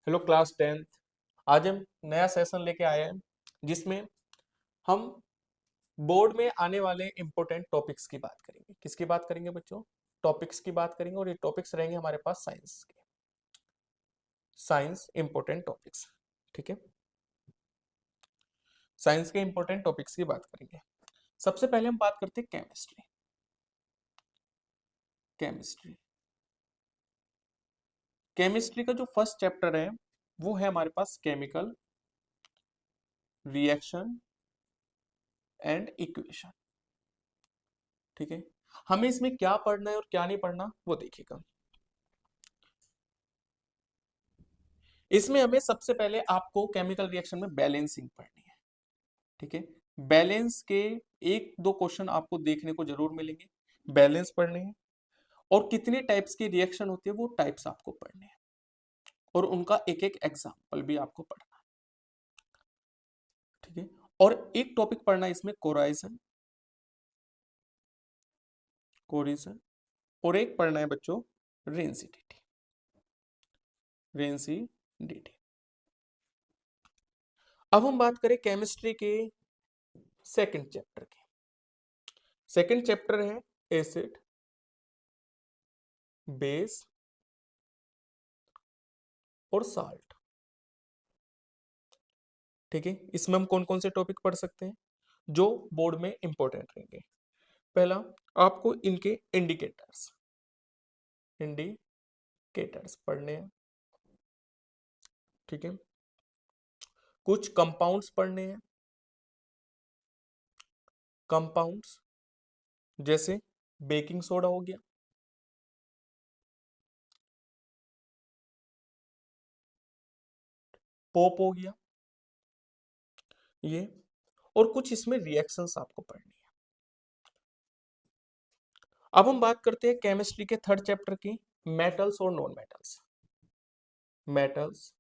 Hello class 10th। आज हम नया सेशन लेके आए हैं जिसमें हम बोर्ड में आने वाले इंपॉर्टेंट टॉपिक्स की बात करेंगे। किसकी बात करेंगे बच्चों? टॉपिक्स की बात करेंगे और ये टॉपिक्स रहेंगे हमारे पास साइंस के। साइंस इंपॉर्टेंट टॉपिक्स, ठीक है। साइंस के इंपॉर्टेंट टॉपिक्स की बात करेंगे। सबसे पहले हम बात करते हैं केमिस्ट्री। केमिस्ट्री केमिस्ट्री का जो फर्स्ट चैप्टर है वो है हमारे पास केमिकल रिएक्शन एंड इक्वेशन, ठीक है। हमें इसमें क्या पढ़ना है और क्या नहीं पढ़ना वो देखिएगा। इसमें हमें सबसे पहले आपको केमिकल रिएक्शन में बैलेंसिंग पढ़नी है, ठीक है। बैलेंस के एक दो क्वेश्चन आपको देखने को जरूर मिलेंगे। बैलेंस पढ़ने हैं और कितने टाइप्स की रिएक्शन होती है वो टाइप्स आपको पढ़ने हैं और उनका एक एक एग्जाम्पल भी आपको पढ़ना है, ठीक है। और एक टॉपिक पढ़ना है इसमें कोराइजन, कोरिजन, और एक पढ़ना है बच्चों रेंसिडिटी, रेंसिडिटी। अब हम बात करें केमिस्ट्री के सेकंड चैप्टर की। सेकंड चैप्टर है एसिड, बेस और साल्ट, ठीक है। इसमें हम कौन कौन से टॉपिक पढ़ सकते हैं जो बोर्ड में इंपॉर्टेंट रहेंगे? पहला, आपको इनके इंडिकेटर्स इंडिकेटर्स पढ़ने हैं, ठीक है। कुछ कंपाउंड्स पढ़ने हैं, कंपाउंड्स जैसे बेकिंग सोडा हो गया, पॉप हो गया ये, और कुछ इसमें रिएक्शंस आपको पढ़नी है। अब हम बात करते हैं केमिस्ट्री के थर्ड चैप्टर की, मेटल्स और non metals. Metals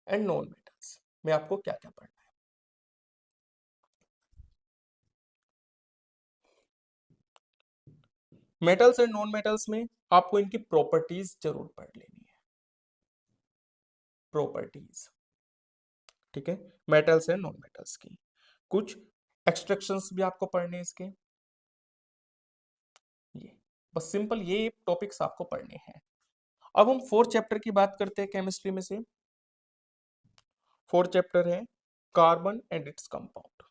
and non metals में आपको क्या क्या पढ़ना है? मेटल्स एंड नॉन मेटल्स में आपको इनकी प्रॉपर्टीज जरूर पढ़ लेनी है, प्रॉपर्टीज, ठीक है। मेटल्स एंड नॉन मेटल्स की कुछ एक्सट्रैक्शंस भी आपको पढ़ने हैं इसके। ये बस सिंपल ये टॉपिक्स आपको पढ़ने हैं। अब हम फोर्थ चैप्टर की बात करते हैं केमिस्ट्री में से। फोर्थ चैप्टर है carbon and its compound,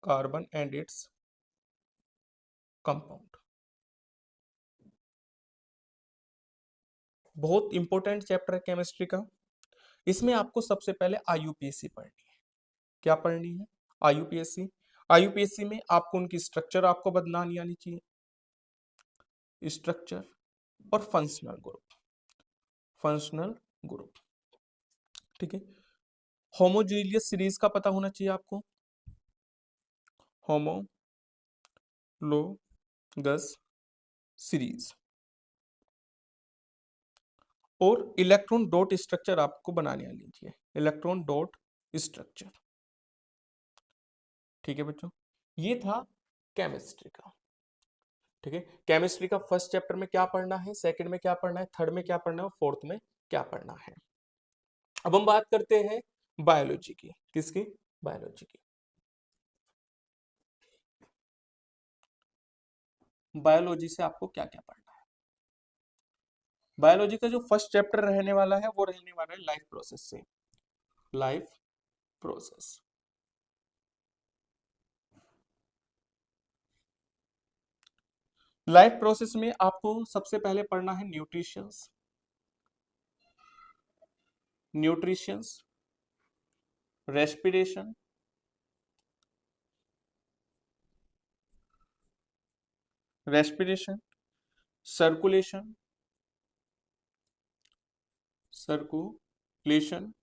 carbon and its compound. बहुत इंपॉर्टेंट चैप्टर है केमिस्ट्री का। इसमें आपको सबसे पहले आईयूपीएसी पढ़नी है। क्या पढ़नी है? आईयूपीएसी। आईयूपीएसी में आपको उनकी स्ट्रक्चर आपको बनानी आनी चाहिए, स्ट्रक्चर और फंक्शनल ग्रुप, फंक्शनल ग्रुप, ठीक है। होमोजीनियस सीरीज का पता होना चाहिए आपको, होमोलोगस सीरीज, और इलेक्ट्रॉन डॉट स्ट्रक्चर आपको बनाने आनी चाहिए, इलेक्ट्रॉन डॉट स्ट्रक्चर, ठीक है बच्चों। ये था केमिस्ट्री का, ठीक है। केमिस्ट्री का फर्स्ट चैप्टर में क्या पढ़ना है, सेकंड में क्या पढ़ना है, थर्ड में क्या पढ़ना है और फोर्थ में क्या पढ़ना है। अब हम बात करते हैं बायोलॉजी की। किसकी? बायोलॉजी की। बायोलॉजी से आपको क्या क्या पढ़ना है? बायोलॉजी का जो फर्स्ट चैप्टर रहने वाला है वो रहने वाला है लाइफ प्रोसेस से, लाइफ प्रोसेस। लाइफ प्रोसेस में आपको सबसे पहले पढ़ना है nutritions, nutritions, respiration, respiration, circulation, circulation,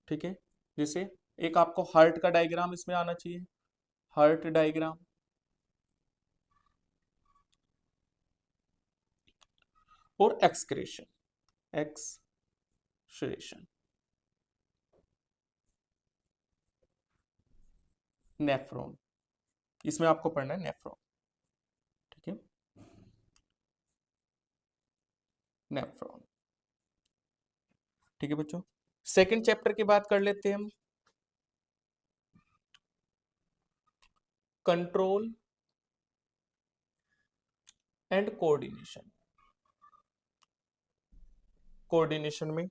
ठीक है। जैसे एक आपको हार्ट का डायग्राम इसमें आना चाहिए, हार्ट डायग्राम, और एक्सक्रेशन, एक्सक्रेशन, नेफ्रॉन, इसमें आपको पढ़ना है नेफ्रॉन, ठीक है। नेफ्रॉन। ठीक है बच्चों, सेकंड चैप्टर की बात कर लेते हैं हम, कंट्रोल एंड कोऑर्डिनेशन। कोऑर्डिनेशन में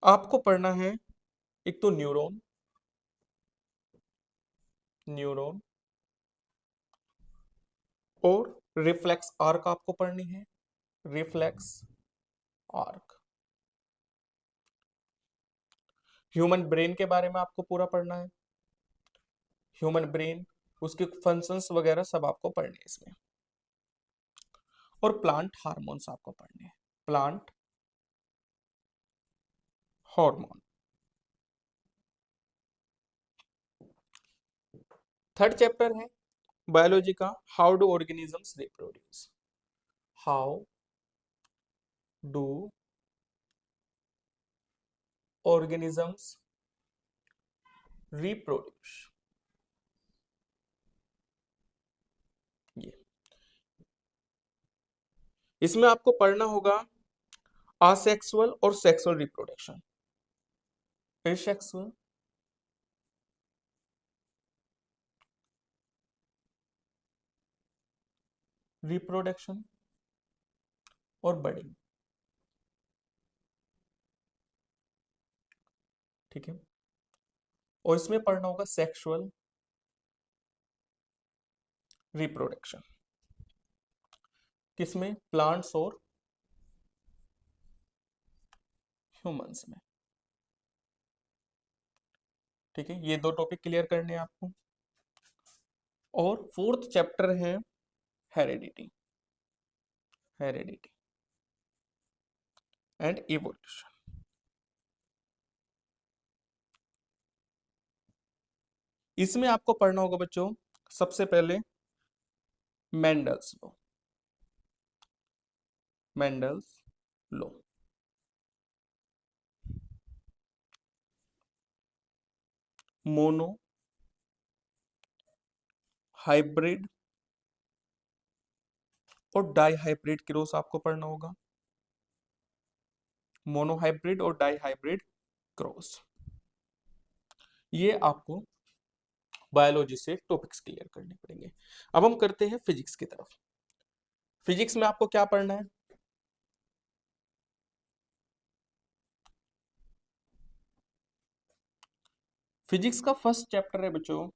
आपको पढ़ना है एक तो न्यूरॉन, न्यूरॉन और रिफ्लेक्स आर्क आपको पढ़नी है, रिफ्लेक्स आर्क। ह्यूमन ब्रेन के बारे में आपको पूरा पढ़ना है, ह्यूमन ब्रेन, उसके फंक्शंस वगैरह सब आपको पढ़ने हैं इसमें। और प्लांट हार्मोन्स आपको पढ़ने हैं, प्लांट हार्मोन। थर्ड चैप्टर है बायोलॉजी का, how do organisms reproduce, how do organisms reproduce. ये इसमें आपको पढ़ना होगा असेक्सुअल और सेक्सुअल रिप्रोडक्शन, एसेक्सुअल रिप्रोडक्शन और बडिंग। ठीक है, और इसमें पढ़ना होगा सेक्सुअल रिप्रोडक्शन, किसमें, प्लांट्स और ह्यूमंस में। ठीक है, ये दो टॉपिक क्लियर करने हैं आपको। और फोर्थ चैप्टर है हेरेडिटी, हेरेडिटी एंड इवोल्यूशन। इसमें आपको पढ़ना होगा बच्चों सबसे पहले Mendel's law, Mendel's law, mono hybrid और डाई हाइब्रिड क्रॉस आपको पढ़ना होगा, मोनो हाइब्रिड और डाई हाइब्रिड क्रॉस। ये आपको बायोलॉजी से टॉपिक्स क्लियर करने पड़ेंगे। अब हम करते हैं फिजिक्स की तरफ। फिजिक्स में आपको क्या पढ़ना है, फिजिक्स का फर्स्ट चैप्टर है बच्चों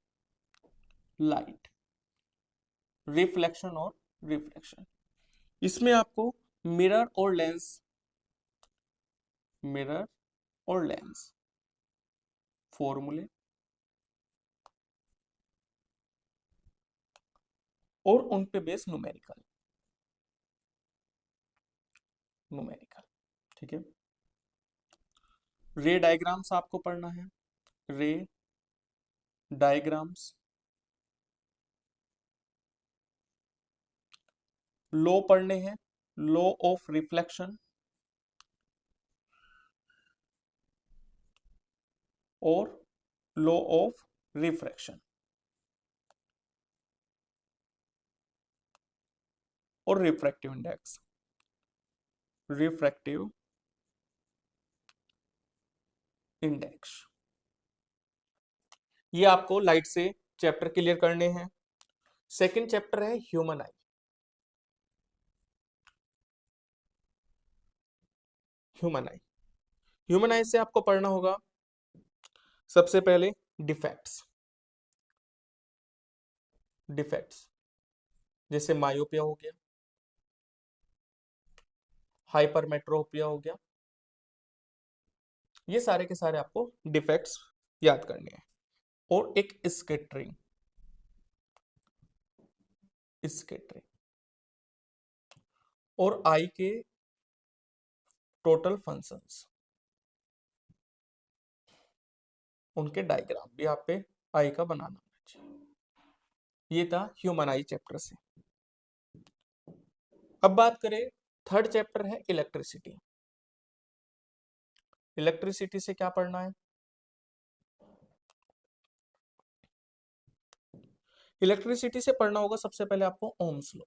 लाइट, रिफ्लेक्शन और रिफ्रैक्शन। इसमें आपको मिरर और लेंस, मिरर और लेंस फॉर्मूले और उन पे बेस न्यूमेरिकल, न्यूमेरिकल। ठीक है, रे डायग्राम्स आपको पढ़ना है, रे डायग्राम्स, लॉ पढ़ने हैं, लॉ ऑफ रिफ्लेक्शन और लॉ ऑफ रिफ्रैक्शन और रिफ्रैक्टिव इंडेक्स, रिफ्रैक्टिव इंडेक्स। ये आपको लाइट से चैप्टर क्लियर करने हैं। सेकंड चैप्टर है ह्यूमन आई, ह्यूमन आई, ह्यूमन आई से आपको पढ़ना होगा सबसे पहले डिफेक्ट्स, डिफेक्ट्स जैसे मायोपिया हो गया, हाइपरमेट्रोपिया हो गया, ये सारे के सारे आपको डिफेक्ट्स याद करने हैं। और एक स्कैटरिंग, स्कैटरिंग और आई के टोटल फंक्शंस, उनके डायग्राम भी आप पे आई का बनाना चाहिए। ये था ह्यूमन आई चैप्टर से। अब बात करें, थर्ड चैप्टर है इलेक्ट्रिसिटी। इलेक्ट्रिसिटी से क्या पढ़ना है, इलेक्ट्रिसिटी से पढ़ना होगा सबसे पहले आपको ओम्स लॉ,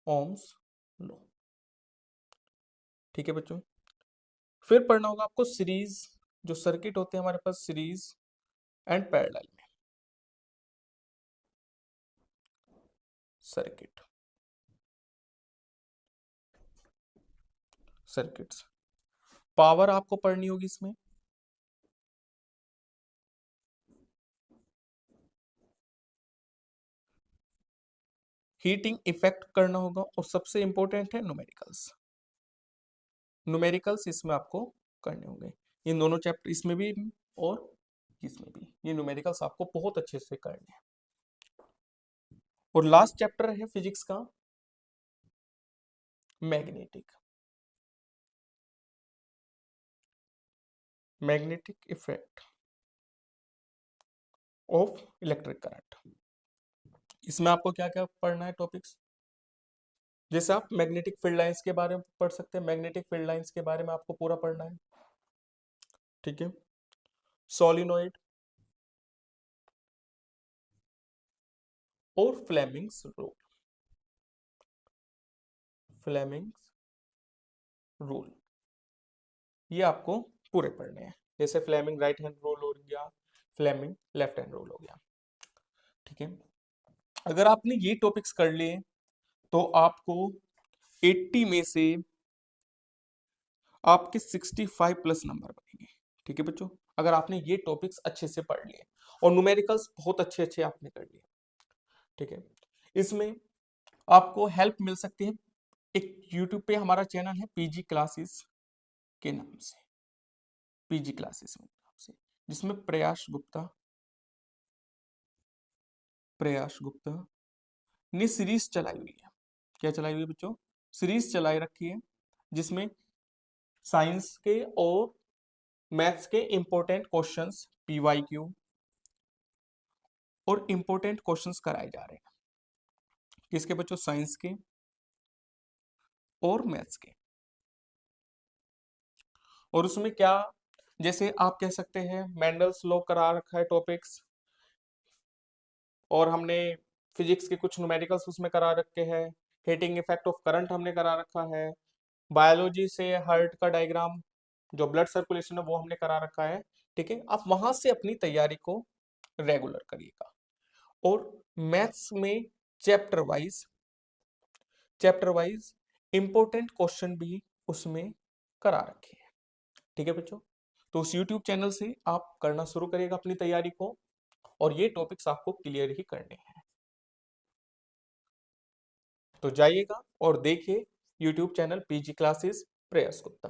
ओम्स लो। ठीक है बच्चों, फिर पढ़ना होगा आपको सीरीज, जो सर्किट होते हैं हमारे पास सीरीज एंड पैरेलल में। सर्किट, सर्किट्स, पावर आपको पढ़नी होगी इसमें, हीटिंग इफेक्ट करना होगा, और सबसे इंपॉर्टेंट है न्यूमेरिकल्स। न्यूमेरिकल्स इसमें आपको करने होंगे, इन दोनों चैप्टर इसमें भी और इसमें भी, ये न्यूमेरिकल्स आपको बहुत अच्छे से करने हैं। और लास्ट चैप्टर है फिजिक्स का magnetic, magnetic effect of electric current. इसमें आपको क्या क्या पढ़ना है टॉपिक्स, जैसे आप मैग्नेटिक फील्ड लाइंस के बारे में पढ़ सकते हैं, मैग्नेटिक फील्ड लाइंस के बारे में आपको पूरा पढ़ना है। ठीक है, सोलिनॉइड और फ्लेमिंग्स रूल, फ्लेमिंग्स रूल ये आपको पूरे पढ़ने हैं, जैसे फ्लेमिंग राइट हैंड रूल हो गया, फ्लेमिंग लेफ्ट हैंड रूल हो गया। ठीक है, अगर आपने ये टॉपिक्स कर लिए तो आपको 80 में से आपके 65 प्लस नंबर बनेंगे। ठीक है बच्चों, अगर आपने ये टॉपिक्स अच्छे से पढ़ लिए और न्यूमेरिकल्स बहुत अच्छे अच्छे आपने कर लिए। ठीक है, इसमें आपको हेल्प मिल सकती है, एक यूट्यूब पे हमारा चैनल है पीजी क्लासेस के नाम से, पीजी क्लासेस के नाम से, जिसमें प्रयास गुप्ता ने सीरीज चलाई हुई है। क्या चलाई हुई है बच्चों, सीरीज चलाई रखी है, जिसमें साइंस के और मैथ्स के इंपॉर्टेंट क्वेश्चंस, पीवाईक्यू और इंपॉर्टेंट क्वेश्चंस कराए जा रहे हैं। किसके बच्चों, साइंस के और मैथ्स के। और उसमें क्या, जैसे आप कह सकते हैं मेंडल्स लॉ करा रखा है टॉपिक्स, और हमने फिजिक्स के कुछ न्यूमेरिकल्स उसमें करा रखे हैं, हीटिंग इफेक्ट ऑफ करंट हमने करा रखा है, बायोलॉजी से हार्ट का डायग्राम, जो ब्लड सर्कुलेशन है वो हमने करा रखा है। ठीक है, आप वहां से अपनी तैयारी को रेगुलर करिएगा। और मैथ्स में चैप्टर वाइज इंपॉर्टेंट क्वेश्चन भी उसमें करा रखे हैं। ठीक है बच्चों, तो उस YouTube चैनल से आप करना शुरू करिएगा अपनी तैयारी को, और ये टॉपिक्स आपको क्लियर ही करने हैं। तो जाइएगा और देखिए YouTube चैनल पीजी क्लासेस प्रयास गुप्ता।